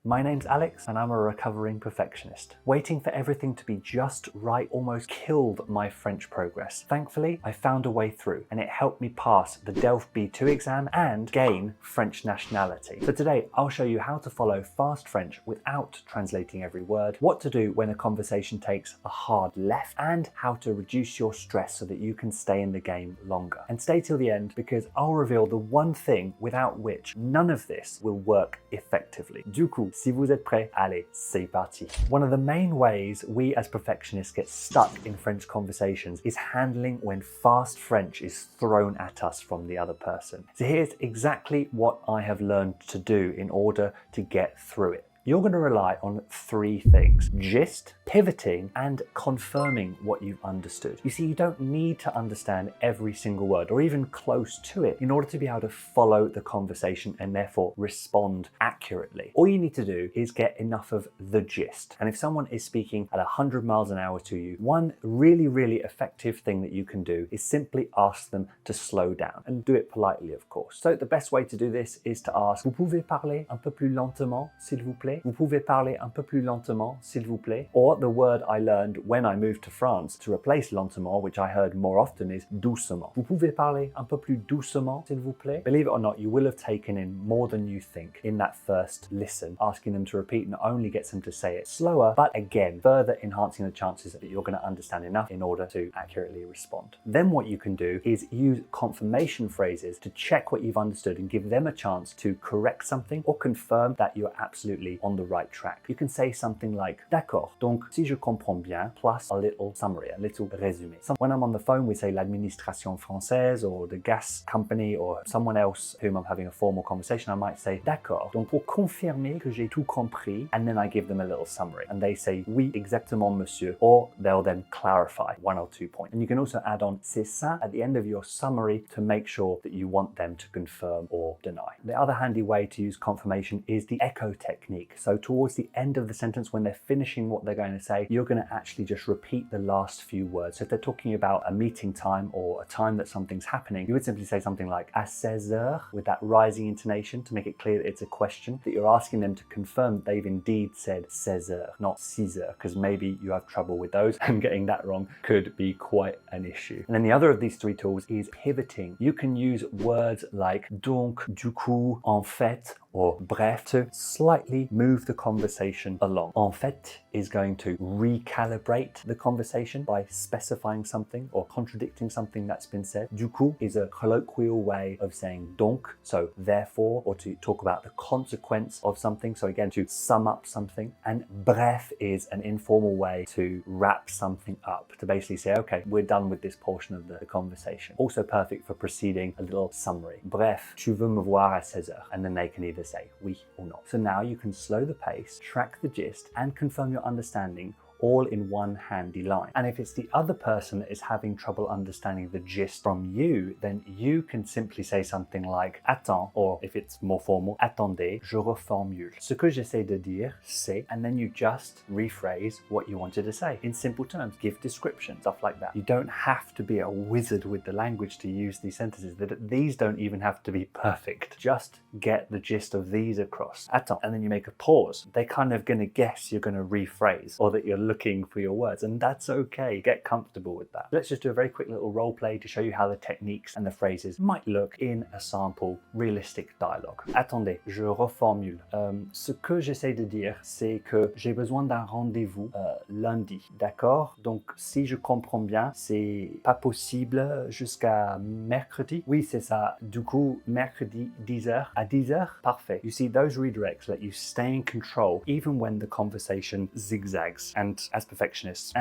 My name's Alex and I'm a recovering perfectionist. Waiting for everything to be just right almost killed my French progress. Thankfully, I found a way through and it helped me pass the DELF B2 exam and gain French nationality. So today, I'll show you how to follow fast French without translating every word, what to do when a conversation takes a hard left, and how to reduce your stress so that you can stay in the game longer. And stay till the end because I'll reveal the one thing without which none of this will work effectively. Du coup, si vous êtes prêts, allez, c'est parti. One of the main ways we as perfectionists get stuck in French conversations is handling when fast French is thrown at us from the other person. So here's exactly what I have learned to do in order to get through it. You're going to rely on three things: gist, pivoting, and confirming what you've understood. You see, you don't need to understand every single word or even close to it in order to be able to follow the conversation and therefore respond accurately. All you need to do is get enough of the gist. And if someone is speaking at 100 miles an hour to you, one really effective thing that you can do is simply ask them to slow down, and do it politely, of course. So the best way to do this is to ask, "Vous pouvez parler un peu plus lentement, s'il vous plaît? Vous pouvez parler un peu plus lentement, s'il vous plaît?" Or the word I learned when I moved to France to replace lentement, which I heard more often, is doucement. "Vous pouvez parler un peu plus doucement, s'il vous plaît?" Believe it or not, you will have taken in more than you think in that first listen. Asking them to repeat not only gets them to say it slower, but again, further enhancing the chances that you're going to understand enough in order to accurately respond. Then what you can do is use confirmation phrases to check what you've understood and give them a chance to correct something or confirm that you're absolutely on the right track. You can say something like, "D'accord, donc si je comprends bien," plus a little summary, a little résumé. When I'm on the phone with, say, l'administration française or the gas company or someone else whom I'm having a formal conversation, I might say, "D'accord, donc pour confirmer que j'ai tout compris," and then I give them a little summary. And they say, "Oui, exactement, monsieur," or they'll then clarify one or 2 points. And you can also add on "c'est ça" at the end of your summary to make sure that you want them to confirm or deny. The other handy way to use confirmation is the echo technique. So towards the end of the sentence, when they're finishing what they're going to say, you're going to actually just repeat the last few words. So if they're talking about a meeting time or a time that something's happening, you would simply say something like "à 16 heures" with that rising intonation to make it clear that it's a question, that you're asking them to confirm that they've indeed said 16 heures, not 6 heures, because maybe you have trouble with those and getting that wrong could be quite an issue. And then the other of these three tools is pivoting. You can use words like donc, du coup, en fait, or bref to slightly move the conversation along. En fait is going to recalibrate the conversation by specifying something or contradicting something that's been said. Du coup is a colloquial way of saying donc, so therefore, or to talk about the consequence of something. So again, to sum up something. And bref is an informal way to wrap something up, to basically say, okay, we're done with this portion of the conversation. Also perfect for preceding a little summary. Bref, tu veux me voir à 16 heures? And then they can either say oui or not. So now you can slow the pace, track the gist, and confirm your understanding all in one handy line. And if it's the other person that is having trouble understanding the gist from you, then you can simply say something like "Attends," or if it's more formal, "Attendez, je reformule. Ce que j'essaie de dire, c'est," and then you just rephrase what you wanted to say in simple terms, give description, stuff like that. You don't have to be a wizard with the language to use these sentences. These don't even have to be perfect. Just get the gist of these across. Attends, and then you make a pause. They're kind of going to guess you're going to rephrase or that you're looking for your words, and that's okay. Get comfortable with that. Let's just do a very quick little role play to show you how the techniques and the phrases might look in a sample realistic dialogue. Attendez, je reformule. Ce que j'essaie de dire, c'est que j'ai besoin d'un rendez-vous lundi. D'accord? Donc, si je comprends bien, c'est pas possible jusqu'à mercredi? Oui, c'est ça. Du coup, mercredi, 10 heures. À 10 heures? Parfait. You see, those redirects let you stay in control even when the conversation zigzags. And as perfectionists,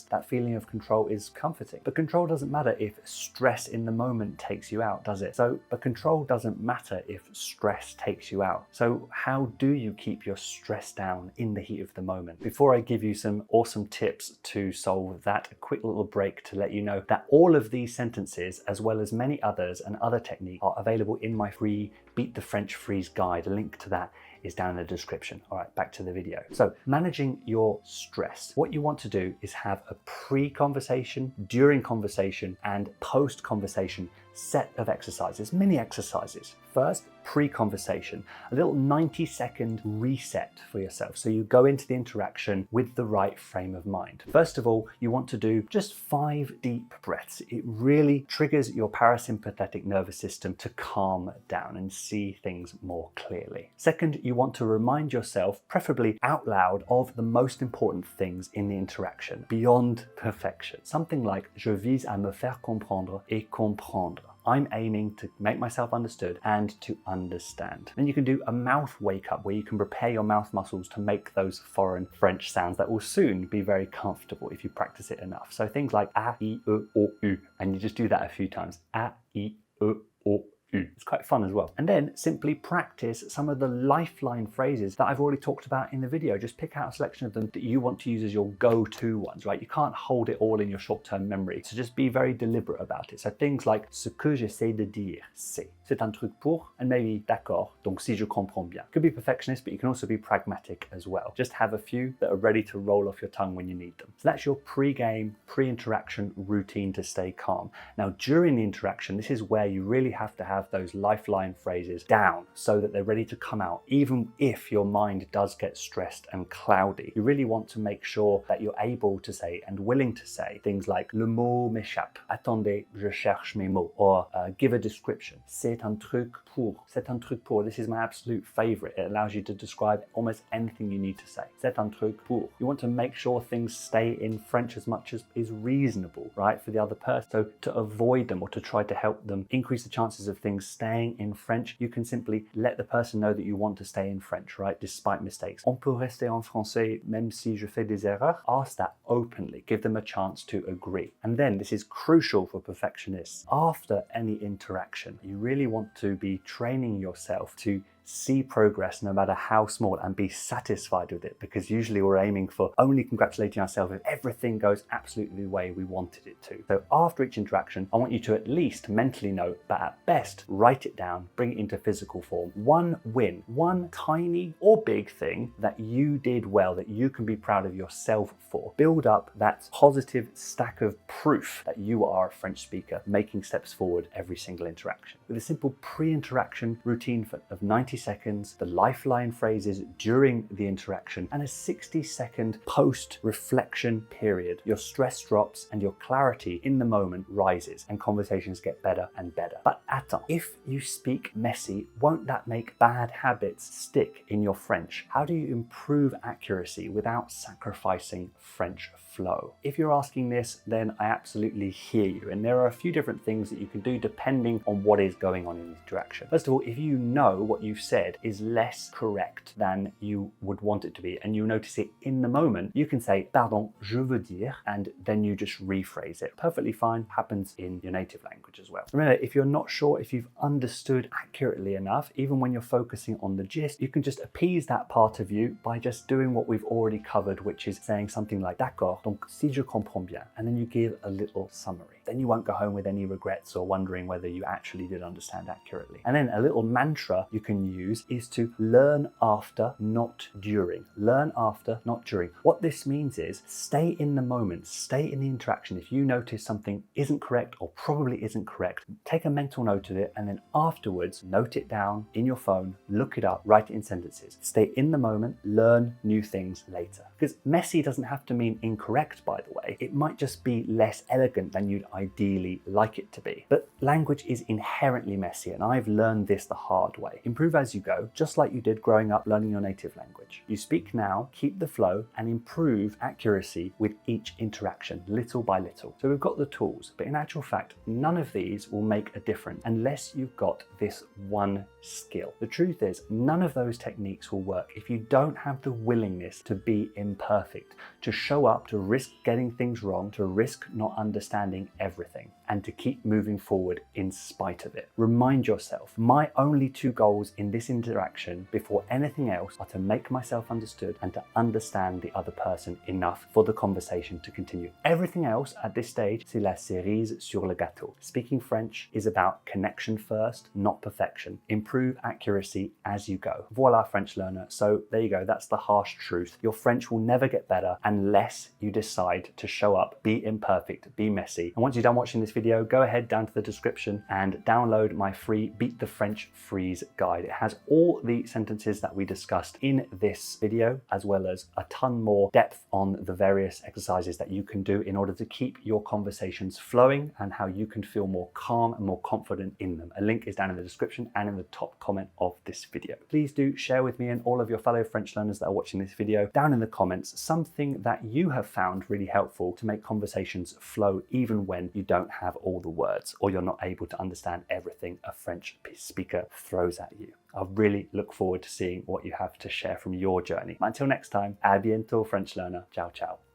that feeling of control is comforting. But control doesn't matter if stress in the moment takes you out, does it? But control doesn't matter if stress takes you out. So how do you keep your stress down in the heat of the moment? Before I give you some awesome tips to solve that, a quick little break to let you know that all of these sentences, as well as many others and other techniques, are available in my free Beat the French Freeze guide. A link to that is down in the description. All right, back to the video. So managing your stress. What you want to do is have a pre-conversation, during conversation, and post-conversation set of exercises, mini exercises. First, pre-conversation, a little 90-second reset for yourself. So you go into the interaction with the right frame of mind. First of all, you want to do just 5 deep breaths. It really triggers your parasympathetic nervous system to calm down and see things more clearly. Second, you want to remind yourself, preferably out loud, of the most important things in the interaction, beyond perfection. Something like "Je vise à me faire comprendre et comprendre." I'm aiming to make myself understood and to understand. Then you can do a mouth wake up where you can prepare your mouth muscles to make those foreign French sounds that will soon be very comfortable if you practice it enough. So things like a, I, E, O, U, and you just do that a few times. A, I, O, U. It's quite fun as well. And then simply practice some of the lifeline phrases that I've already talked about in the video. Just pick out a selection of them that you want to use as your go-to ones, right? You can't hold it all in your short-term memory. So just be very deliberate about it. So things like "Ce que j'essaie de dire, c'est un truc pour," and maybe "d'accord, donc si je comprends bien." Could be perfectionist, but you can also be pragmatic as well. Just have a few that are ready to roll off your tongue when you need them. So that's your pre-game, pre-interaction routine to stay calm. Now, during the interaction, this is where you really have to have those lifeline phrases down so that they're ready to come out, even if your mind does get stressed and cloudy. You really want to make sure that you're able to say and willing to say things like "Le mot m'échappe," "Attendez, je cherche mes mots," or give a description. "C'est un truc pour," "C'est un truc pour." This is my absolute favorite. It allows you to describe almost anything you need to say. "C'est un truc pour." You want to make sure things stay in French as much as is reasonable, right, for the other person. So to avoid them or to try to help them increase the chances of things staying in French, you can simply let the person know that you want to stay in French, right, despite mistakes. "On peut rester en français même si je fais des erreurs." Ask that openly. Give them a chance to agree. And then, this is crucial for perfectionists, after any interaction, you really want to be training yourself to see progress no matter how small and be satisfied with it, because usually we're aiming for only congratulating ourselves if everything goes absolutely the way we wanted it to. So after each interaction, I want you to at least mentally note, but at best write it down, bring it into physical form. One win, one tiny or big thing that you did well, that you can be proud of yourself for. Build up that positive stack of proof that you are a French speaker, making steps forward every single interaction. With a simple pre-interaction routine of 90 seconds, the lifeline phrases during the interaction, and a 60-second post-reflection period, your stress drops and your clarity in the moment rises and conversations get better and better. But attends, if you speak messy, won't that make bad habits stick in your French? How do you improve accuracy without sacrificing French flow? If you're asking this, then I absolutely hear you, and there are a few different things that you can do depending on what is going on in the interaction. First of all, if you know what you've said is less correct than you would want it to be, and you notice it in the moment, you can say "Pardon, je veux dire," and then you just rephrase it. Perfectly fine, happens in your native language as well. Remember, if you're not sure if you've understood accurately enough, even when you're focusing on the gist, you can just appease that part of you by just doing what we've already covered, which is saying something like "D'accord, donc si je comprends bien," and then you give a little summary. Then you won't go home with any regrets or wondering whether you actually did understand accurately. And then a little mantra you can use is to learn after, not during. Learn after, not during. What this means is stay in the moment, stay in the interaction. If you notice something isn't correct or probably isn't correct, take a mental note of it, and then afterwards note it down in your phone, look it up, write it in sentences. Stay in the moment, learn new things later. Because messy doesn't have to mean incorrect, by the way. It might just be less elegant than you'd ideally like it to be. But language is inherently messy, and I've learned this the hard way. Improve as you go, just like you did growing up learning your native language. You speak now, keep the flow, and improve accuracy with each interaction, little by little. So we've got the tools, but in actual fact, none of these will make a difference unless you've got this one skill. The truth is, none of those techniques will work if you don't have the willingness to be imperfect, to show up, to risk getting things wrong, to risk not understanding everything, and to keep moving forward in spite of it. Remind yourself, my only two goals in this interaction before anything else are to make myself understood and to understand the other person enough for the conversation to continue. Everything else at this stage, c'est la cerise sur le gâteau. Speaking French is about connection first, not perfection. Improve improve accuracy as you go. Voila, French learner. So there you go. That's the harsh truth. Your French will never get better unless you decide to show up, be imperfect, be messy. And once you're done watching this video, go ahead down to the description and download my free Beat the French Freeze guide. It has all the sentences that we discussed in this video, as well as a ton more depth on the various exercises that you can do in order to keep your conversations flowing and how you can feel more calm and more confident in them. A link is down in the description and in the top comment of this video. Please do share with me and all of your fellow French learners that are watching this video down in the comments something that you have found really helpful to make conversations flow even when you don't have all the words or you're not able to understand everything a French speaker throws at you. I really look forward to seeing what you have to share from your journey. Until next time, à bientôt, French learner. Ciao, ciao.